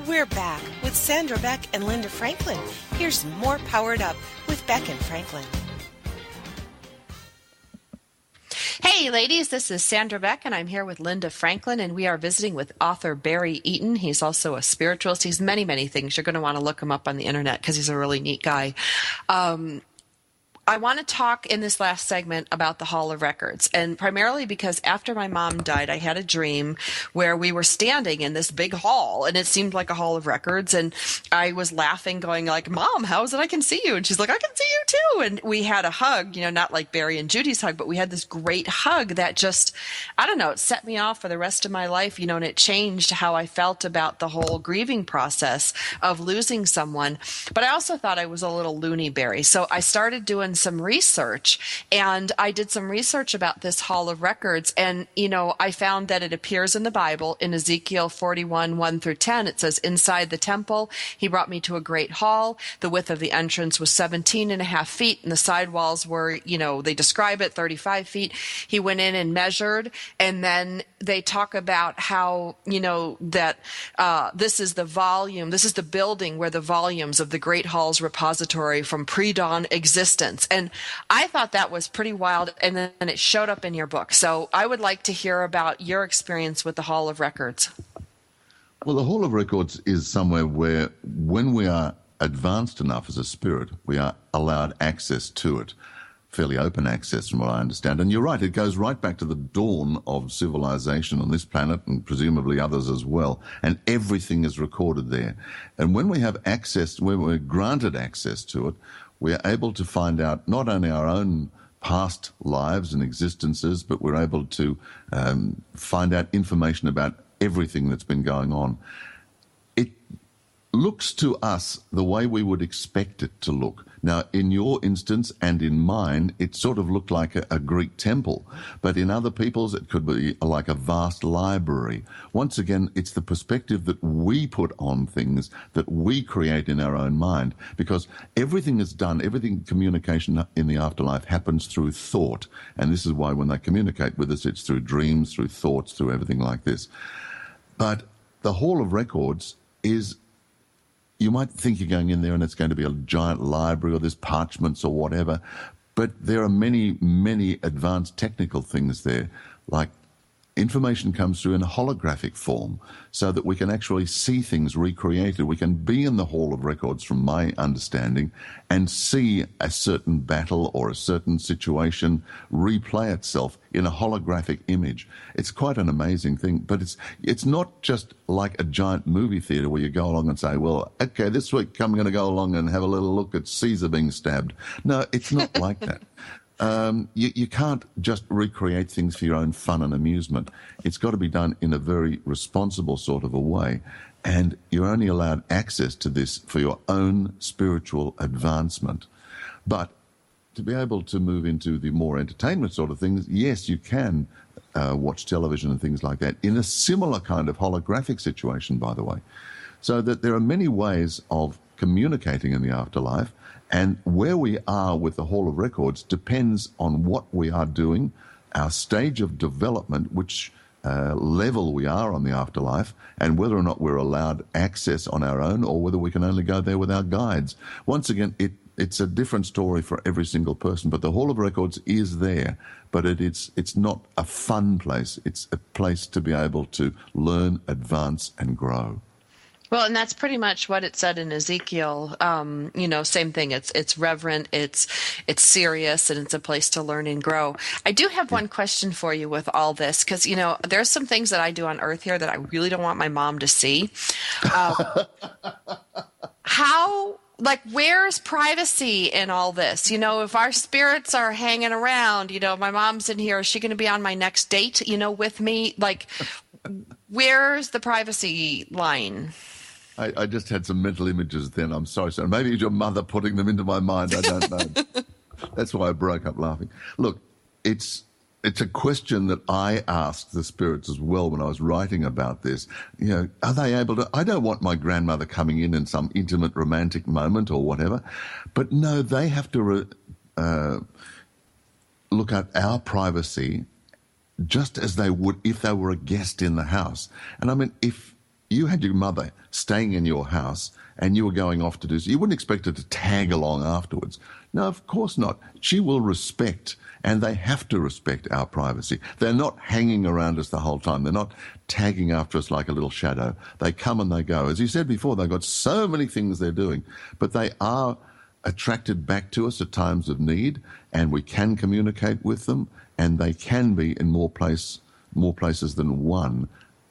We're back with Sandra Beck and Linda Franklin. Here's more Powered Up with Beck and Franklin. Hey, ladies, this is Sandra Beck, and I'm here with Linda Franklin, and we are visiting with author Barry Eaton. He's also a spiritualist. He's many, many things. You're going to want to look him up on the internet because he's a really neat guy. I want to talk in this last segment about the Hall of Records, and primarily because after my mom died, I had a dream where we were standing in this big hall, and it seemed like a Hall of Records, and I was laughing, going like, "Mom, how is it I can see you?" And she's like, "I can see you too." And we had a hug, not like Barry and Judy's hug, but we had this great hug that just, I don't know, it set me off for the rest of my life, and it changed how I felt about the whole grieving process of losing someone. But I also thought I was a little loony, Barry, so I started doing some research, and I did some research about this Hall of Records, and I found that it appears in the Bible in Ezekiel 41, 1 through 10. It says, "Inside the temple, he brought me to a great hall. The width of the entrance was 17.5 feet, and the side walls were, they describe it, 35 feet. He went in and measured, and then they talk about how, that this is the volume, this is the building where the volumes of the Great Hall's repository from pre-dawn existence." And I thought that was pretty wild, and then it showed up in your book. So I would like to hear about your experience with the Hall of Records. Well, the Hall of Records is somewhere where, when we are advanced enough as a spirit, we are allowed access to it. Fairly open access, from what I understand. And you're right, it goes right back to the dawn of civilization on this planet, and presumably others as well. And everything is recorded there. And when we have access, when we're granted access to it, we are able to find out not only our own past lives and existences, but we're able to find out information about everything that's been going on. It looks to us the way we would expect it to look. Now, in your instance and in mine, it sort of looked like a Greek temple, but in other people's, it could be like a vast library. Once again, it's the perspective that we put on things, that we create in our own mind, because everything is done, communication in the afterlife happens through thought, and this is why when they communicate with us, it's through dreams, through thoughts, through everything like this. But the Hall of Records is, you might think you're going in there and it's going to be a giant library or there's parchments or whatever, but there are many, many advanced technical things there, like information comes through in a holographic form so that we can actually see things recreated. We can be in the Hall of Records, from my understanding, and see a certain battle or a certain situation replay itself in a holographic image. It's quite an amazing thing, but it's not just like a giant movie theater where you go along and say, well, okay, this week I'm going to go along and have a little look at Caesar being stabbed. No, it's not like that. You can't just recreate things for your own fun and amusement. It's got to be done in a very responsible sort of a way, and you're only allowed access to this for your own spiritual advancement. But to be able to move into the more entertainment sort of things, yes, you can watch television and things like that in a similar kind of holographic situation, by the way. So that there are many ways of communicating in the afterlife, and where we are with the Hall of Records depends on what we are doing, our stage of development, which level we are on the afterlife, and whether or not we're allowed access on our own or whether we can only go there with our guides. Once again, it it's a different story for every single person. But the Hall of Records is there, but it's not a fun place. It's a place to be able to learn, advance, and grow. Well, and that's pretty much what it said in Ezekiel. Same thing. It's reverent, it's serious, and it's a place to learn and grow. I do have one question for you with all this, because there's some things that I do on Earth here that I really don't want my mom to see. Where's privacy in all this? If our spirits are hanging around, my mom's in here, is she going to be on my next date, with me? Like, where's the privacy line? I just had some mental images then. I'm sorry, sir. Maybe it's your mother putting them into my mind. I don't know. That's why I broke up laughing. Look, it's a question that I asked the spirits as well when I was writing about this. Are they able to... I don't want my grandmother coming in some intimate romantic moment or whatever. But no, they have to look at our privacy just as they would if they were a guest in the house. And I mean, if you had your mother staying in your house and you were going off to do so, you wouldn't expect her to tag along afterwards. No, of course not. She will respect, and they have to respect our privacy. They're not hanging around us the whole time. They're not tagging after us like a little shadow. They come and they go. As you said before, they've got so many things they're doing, but they are attracted back to us at times of need, and we can communicate with them, and they can be in more places than one.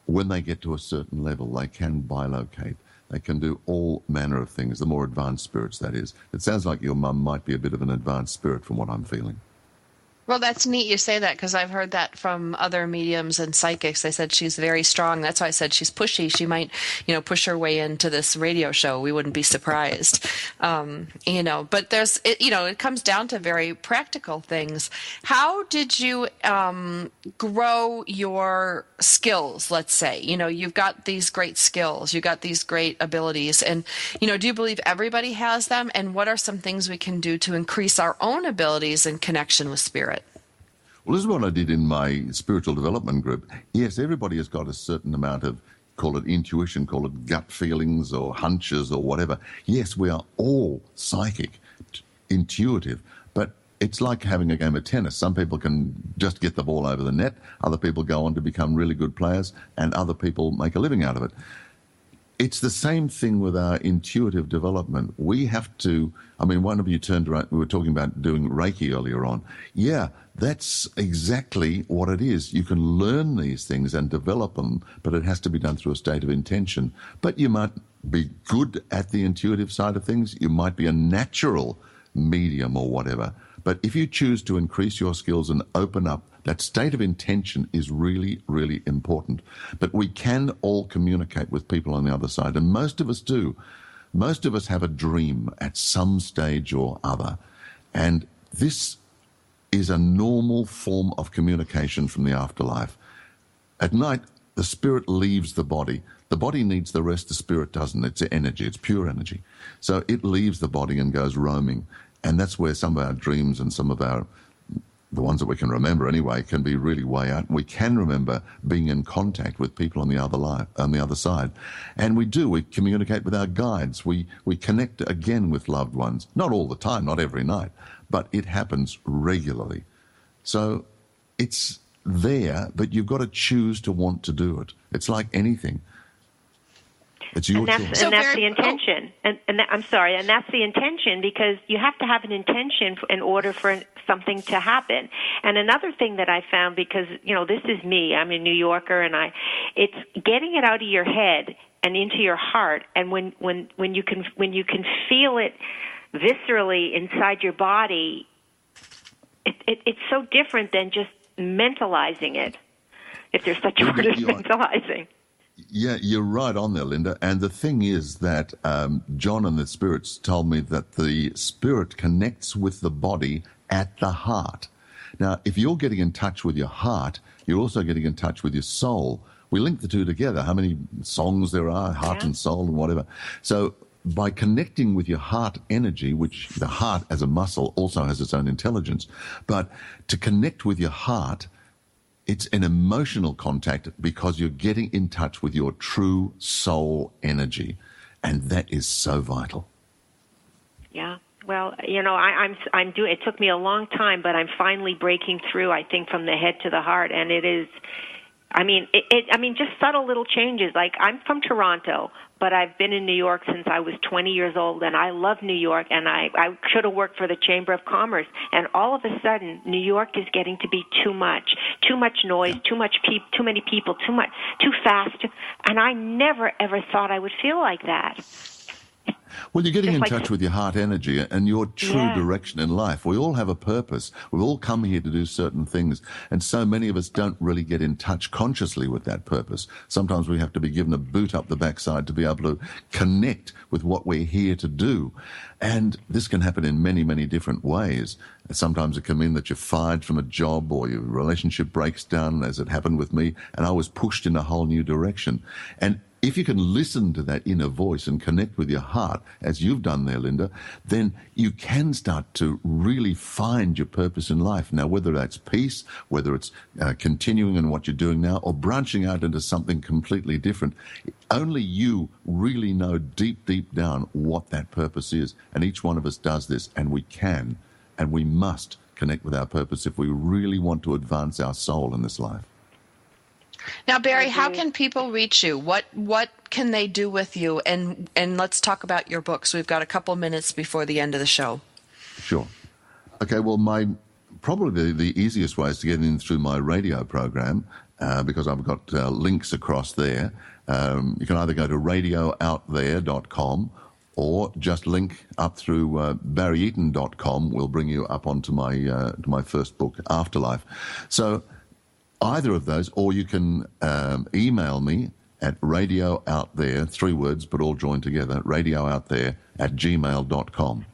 When they get to a certain level, they can bilocate. They can do all manner of things, the more advanced spirits, that is. It sounds like your mum might be a bit of an advanced spirit from what I'm feeling. Well, that's neat you say that, because I've heard that from other mediums and psychics. They said she's very strong. That's why I said she's pushy. She might, push her way into this radio show. We wouldn't be surprised. But it comes down to very practical things. How did you grow your skills, let's say? You've got these great skills. You've got these great abilities. And, do you believe everybody has them? And what are some things we can do to increase our own abilities and connection with spirit? Well, this is what I did in my spiritual development group. Yes, everybody has got a certain amount of, call it intuition, call it gut feelings or hunches or whatever. Yes, we are all psychic, intuitive, but it's like having a game of tennis. Some people can just get the ball over the net. Other people go on to become really good players, and other people make a living out of it. It's the same thing with our intuitive development. We have to, one of you turned around, we were talking about doing Reiki earlier on. Yeah, that's exactly what it is. You can learn these things and develop them, but it has to be done through a state of intention. But you might be good at the intuitive side of things. You might be a natural medium or whatever. But if you choose to increase your skills and open up, that state of intention is really, really important. But we can all communicate with people on the other side, and most of us do. Most of us have a dream at some stage or other, and this is a normal form of communication from the afterlife. At night, the spirit leaves the body. The body needs the rest, the spirit doesn't. It's energy, it's pure energy. So it leaves the body and goes roaming, and that's where some of our dreams and some of the ones that we can remember anyway, can be really way out. We can remember being in contact with people on the other side. And we communicate with our guides. We connect again with loved ones. Not all the time, not every night, but it happens regularly. So it's there, but you've got to choose to want to do it. It's like anything. It's your choice. And that's the intention. I'm sorry, and that's the intention, because you have to have an intention in order for something to happen. And another thing that I found, because, this is me, I'm a New Yorker, and it's getting it out of your head and into your heart. And when you can feel it viscerally inside your body, it's so different than just mentalizing it, if there's such a word as mentalizing. Yeah, you're right on there, Linda. And the thing is that John and the spirits told me that the spirit connects with the body at the heart. Now, if you're getting in touch with your heart, you're also getting in touch with your soul. We link the two together. How many songs there are, heart and soul and whatever. So by connecting with your heart energy, which the heart as a muscle also has its own intelligence, but to connect with your heart, it's an emotional contact, because you're getting in touch with your true soul energy, and that is so vital. Yeah, Well, I'm doing. It took me a long time, but I'm finally breaking through. I think from the head to the heart, and it is. Just subtle little changes. Like, I'm from Toronto, but I've been in New York since I was 20 years old, and I love New York, and I should have worked for the Chamber of Commerce. And all of a sudden, New York is getting to be too much noise, too many people, too fast. And I never, ever thought I would feel like that. Well, you're getting in touch with your heart energy and your true direction in life. We all have a purpose. We've all come here to do certain things, and so many of us don't really get in touch consciously with that purpose. Sometimes we have to be given a boot up the backside to be able to connect with what we're here to do. And this can happen in many, many different ways. Sometimes it can mean that you're fired from a job or your relationship breaks down, as it happened with me, and I was pushed in a whole new direction. And if you can listen to that inner voice and connect with your heart, as you've done there, Linda, then you can start to really find your purpose in life. Now, whether that's peace, whether it's continuing in what you're doing now, or branching out into something completely different, only you really know deep, deep down what that purpose is. And each one of us does this, and we can, and we must connect with our purpose if we really want to advance our soul in this life. Now, Barry, how can people reach you? What can they do with you? And let's talk about your books. We've got a couple minutes before the end of the show. Sure. Okay, well, probably the easiest way is to get in through my radio program because I've got links across there. You can either go to radioutthere.com or just link up through barryeaton.com. Will bring you up onto to my first book, Afterlife. So either of those, or you can email me at radioutthere, 3 words but all joined together, radioutthere@gmail.com.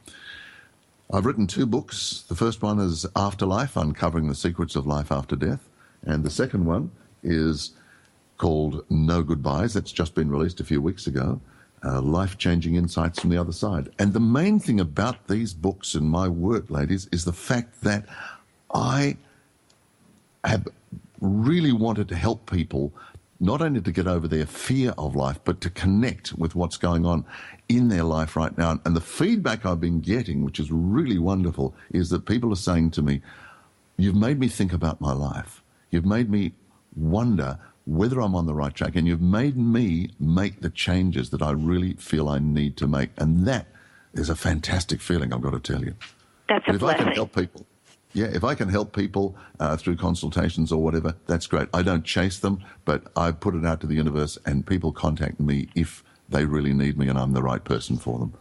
I've written 2 books. The first one is Afterlife, Uncovering the Secrets of Life After Death. And the second one is called No Goodbyes. That's just been released a few weeks ago. Life-changing insights from the other side. And the main thing about these books and my work, ladies, is the fact that I have really wanted to help people not only to get over their fear of life, but to connect with what's going on in their life right now. And the feedback I've been getting, which is really wonderful, is that people are saying to me, you've made me think about my life. You've made me wonder whether I'm on the right track, and you've made me make the changes that I really feel I need to make. And that is a fantastic feeling, I've got to tell you. That's a blessing. If I can help people, if I can help people through consultations or whatever, that's great. I don't chase them, but I put it out to the universe, and people contact me if they really need me and I'm the right person for them.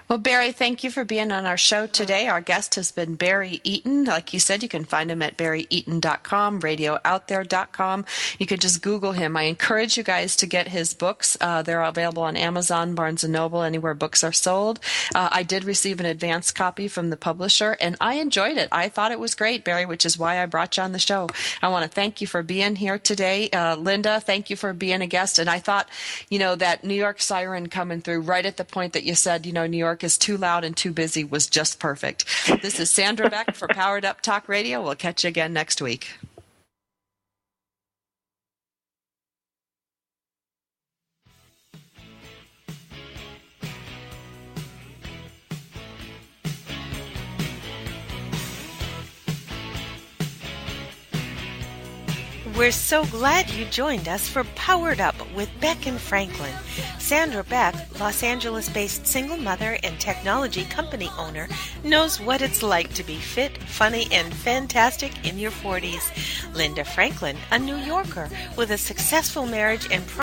Well, Barry, thank you for being on our show today. Our guest has been Barry Eaton. Like you said, you can find him at barryeaton.com, radioutthere.com. You can just Google him. I encourage you guys to get his books. They're available on Amazon, Barnes & Noble, anywhere books are sold. I did receive an advance copy from the publisher, and I enjoyed it. I thought it was great, Barry, which is why I brought you on the show. I want to thank you for being here today. Linda, thank you for being a guest. And I thought, that New York siren coming through right at the point that you said, New York is too loud and too busy was just perfect. This is Sandra Beck for Powered Up Talk Radio. We'll catch you again next week. We're so glad you joined us for Powered Up with Beck and Franklin. Sandra Beck, Los Angeles-based single mother and technology company owner, knows what it's like to be fit, funny, and fantastic in your 40s. Linda Franklin, a New Yorker with a successful marriage and